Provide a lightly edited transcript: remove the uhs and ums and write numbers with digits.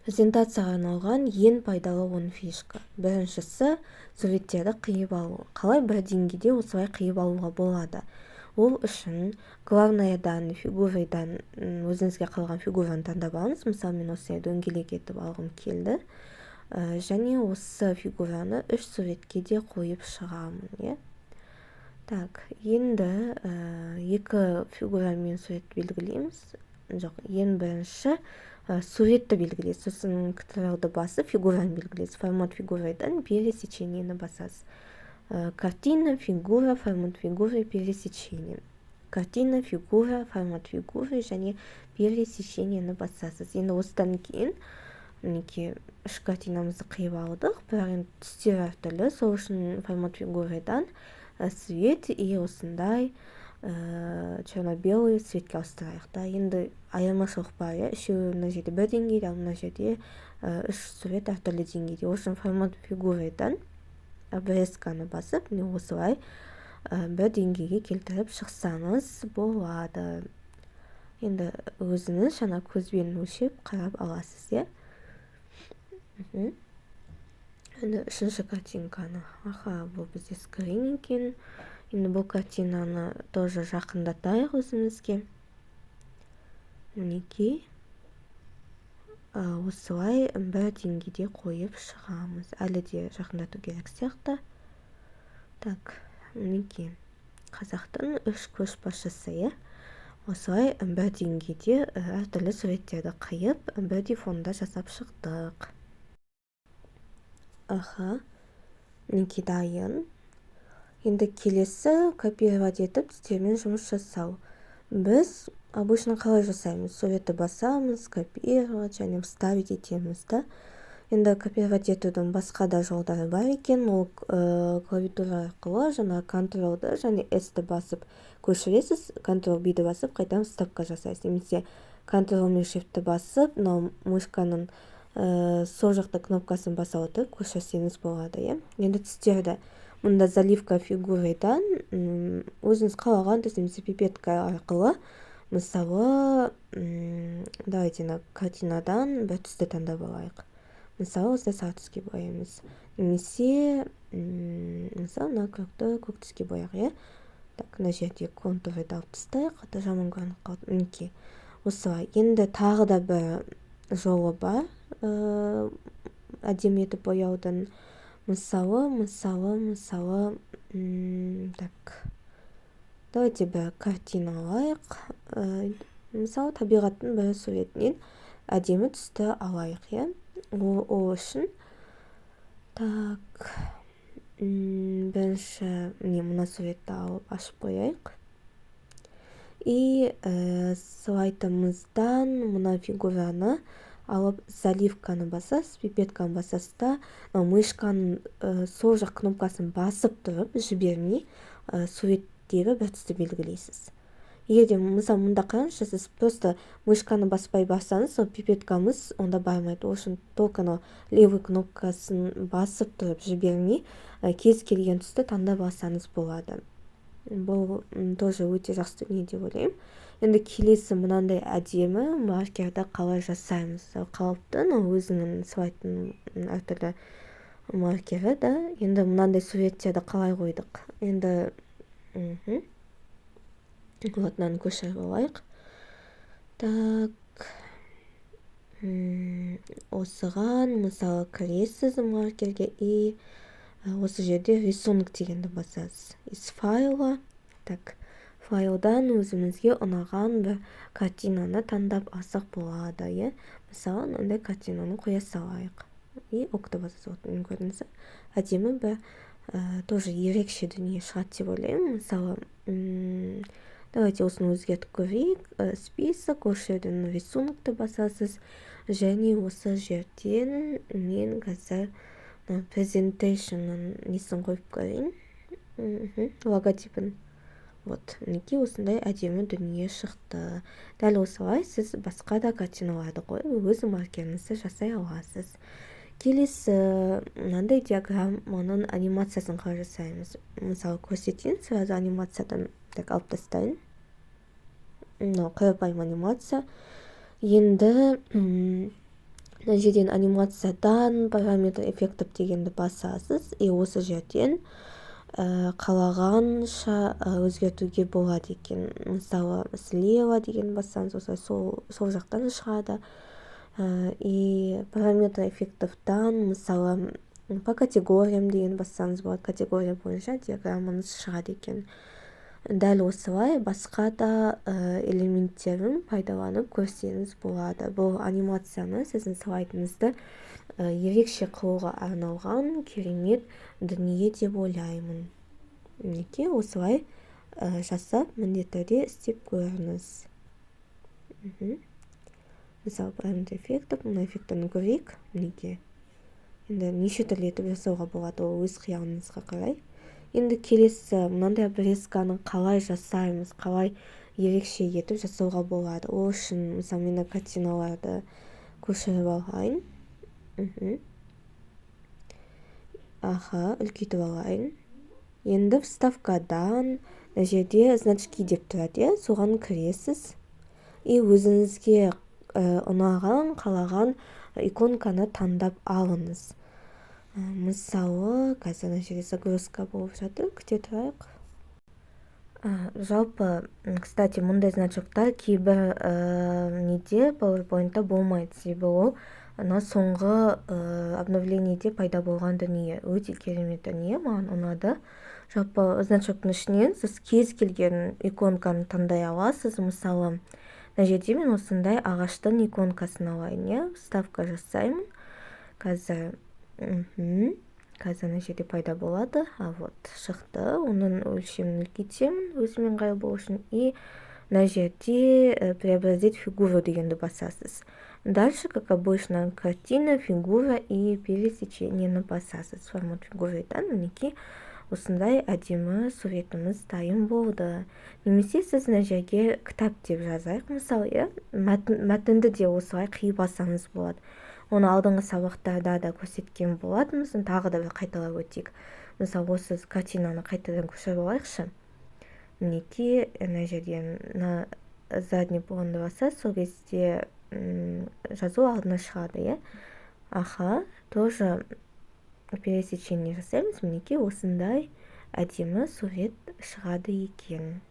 презентацияға арналған ең пайдалы 10 фишка. Біріншісі суреттерді қиып алу. Қалай бір деңгейде осылай қиып алуға болады? Ол үшін главнаядан, фигурадан өзіңізге қалған фигураны таңдап алыңыз. Мысалы, мен осылай дөңгелек етіп алғым келді. Және осы фигураны 3 суретке де қойып шығамын. Так, енді екі фигурамен сурет белгілейміз. Жоқ, ең бірінші суретті белгілейсіз. Сосын Ctrl-ды басып фигураны белгілейсіз. Формат фигурадан пересечениені басасыз. Картина, фигура, формат фигуры, пересечение. Картина, фигура, формат фигуры және пересечениені басасыз. Енді осыдан кейін мінекей үш картинамызды қиып алдық. Бірақ енді түстер әртүрлі. Сол үшін формат фигурадан свет и осындай черно-белый светке ауыстырайық. Енді айырмашылық бар. Үшеуі мына жерде бір деңгейде, ал мына жерде үш сурет әртүрлі деңгейде. Осы формат фигурадан обрезканы басып, осылай бір деңгейге келтіріп шықсаңыз болады. Енді өзіңіз жаңа көзбен өлшеп қарап аласыз. Енді үшінші картинканы. Бұл бізде скрин екен. Енді бұл картинаны тоже жақындатайық өзімізге. Мінекей. Осылай бір деңгейде қойып шығамыз. Әлі де жақындату керек сияқты. Так, мінекей. Қазақтың үш көшбасшысы. Осылай бір деңгейде әртүрлі суреттерді қиып, бірдей фонда жасап шықтық. Мінекей дайын. Енді келесі копировать етіп түстермен жұмыс жасау. Біз обычно қалай жасаймыз? Суретті басамыз, копировать және вставить етеміз. Енді копировать етудің басқа да жолдары бар екен. Ол клавиатура арқылы жаңа Ctrl-ды және S-ті басып көшіресіз. Ctrl-B-ді басып қайтадан вставка жасайсыз. Немесе Ctrl мен Shift-ті басып, мышканың сол жақта кнопкасын баса отырып көшірсеңіз болады. Енді түстерді мұнда заливка фигурадан өзіңіз қалаған немесе пипетка арқылы, мысалы, давайте картинадан бір түсті таңдап алайық. Мысалы, осылай сары түске бояймыз. Немесе, мысалы, көк түске бояйық. Так, мына жерде контурды алып тастайық. Жаман көрініп қалды. Мінекей. Осылай. Енді тағы да бір жолы бар. Әдемі етіп бояудың. Мысалы, так, давайте бір картина алайық. Мысалы, табиғаттың бір суретінен әдемі түсті алайық. Ол үшін, так, бірінші мына суретті алып ашып қояйық. И слайдымыздан мына фигураны алып заливканы басасыз, пипетканы басасыз да, мышканың сол жақ кнопкасын басып тұрып, жібермей суреттегі бір түсті белгілейсіз. Егерде, мысалы, мұнда қараңызшы, сіз просто мышканы баспай бассаңыз, пипеткамыз онда бармайды. Ол үшін только левый кнопкасын басып тұрып, жібермей кез келген түсті таңдап алсаңыз болады. Бұл тоже өте жақсы дүние деп ойлаймын. Енді келесі мынандай әдемі маркерді қалай жасаймыз? Қалыптың өзінің слайдтың әртүрлі маркері. Енді мынандай суреттерді қалай қойдық? Енді мынаны көшіріп алайық. Так, осыған мысалы кіресіз маркерге и осы жерде рисунок дегенді басасыз. Из файла, так, файлдан өзімізге ұнаған бір картинаны таңдап алсақ болады. Мысалы, мынандай картинаны қоя салайық. И окты басасыз. Көрдіңіз, әдемі бір тоже ерекше дүние шығады деп ойлаймын. Мысалы, давайте осыны өзгертіп көрейік. Список, осы жерден рисунокты басасыз. Және осы жерден мен қазір презентейшнның несін қойып көрейін. Логотипін. Мінекей осындай әдемі дүние шықты. Дәл осылай сіз басқа да картиналарды қойып, өз маркеріңізді жасай аласыз. Келесі мынандай диаграмманың анимациясын қалай жасаймыз? Мысалы, көрсетейін, сразу анимациядан алып тастайын. Қарапайым анимация. Енді мына жерден анимациядан параметр эффектов дегенді басасыз, и осы жерден қалағанша өзгертуге болады екен. Мысалы, слева деген бассаңыз, осылай сол жақтан шығады. И параметр эффектовтан, мысалы, по категориям деген бассаңыз болады. Категория бойынша диаграммаңыз шығады екен. Дәл осылай басқа да элементтерін пайдаланып көрсеңіз болады. Бұл анимацияны, сіздің слайдыңызды ерекше қылуға арналған керемет дүние деп ойлаймын. Мінекей осылай жасап міндетті түрде істеп көріңіз. Мысалы, параметр эффектов, мына эффектіні көрейік. Мінекей. Енді неше түрлі етіп жасауға болады, ол өз қиялыңызға қарай. Енді келесі мынандай обрезканы қалай жасаймыз, қалай ерекше етіп жасауға болады. Ол үшін, мысалы, мен картиналарды көшіріп алайын. Үлкейтіп алайын. Енді вставкадан мына жерде значки деп тұрады, соған кіресіз. И өзіңізге ұнаған, қалаған иконканы таңдап алыңыз. Мысалы, қазір мына жерде загрузка болып жатыр, күте тұрайық. Жалпы, кстати, мұндай значоктар кейбір неде PowerPoint-та болмайды, себебі ол соңғы обновлениеде пайда болған дүние. Өте керемет дүние, маған ұнады. Жалпы, значоктың ішінен сіз кез келген иконканы таңдай аласыз. Мысалы, мына жерде мен осындай ағаштың иконкасын алайын, вставка жасаймын. Қазір мына жерде пайда болады. Вот, шықты. Оның өлшемін үлкейтемін, өзімен ыңғайлы болу үшін. И мына жерде преобразить фигуру дегенді басасыз. Дальше, как обычно, картина, фигура и пересечениені басасыз. Формат фигурыдан мінекей осындай әдемі суретіміз дайын болды. Немесе сіз мына жерге кітап деп жазайық. Мысалы, мәтінді де осылай қиып алсаңыз болады. Оны алдыңғы сабақтарда да көрсеткен болатынбыз. Тағы да бір қайталап өтейік. Мысалы, осы картинаны қайтадан көшіріп алайықшы. Мінекей мына жерден задний планды басасыз, сол кезде жазу алдына шығады, тоже пересечение жасаймыз. Мінекей осындай әдемі сурет шығады екен.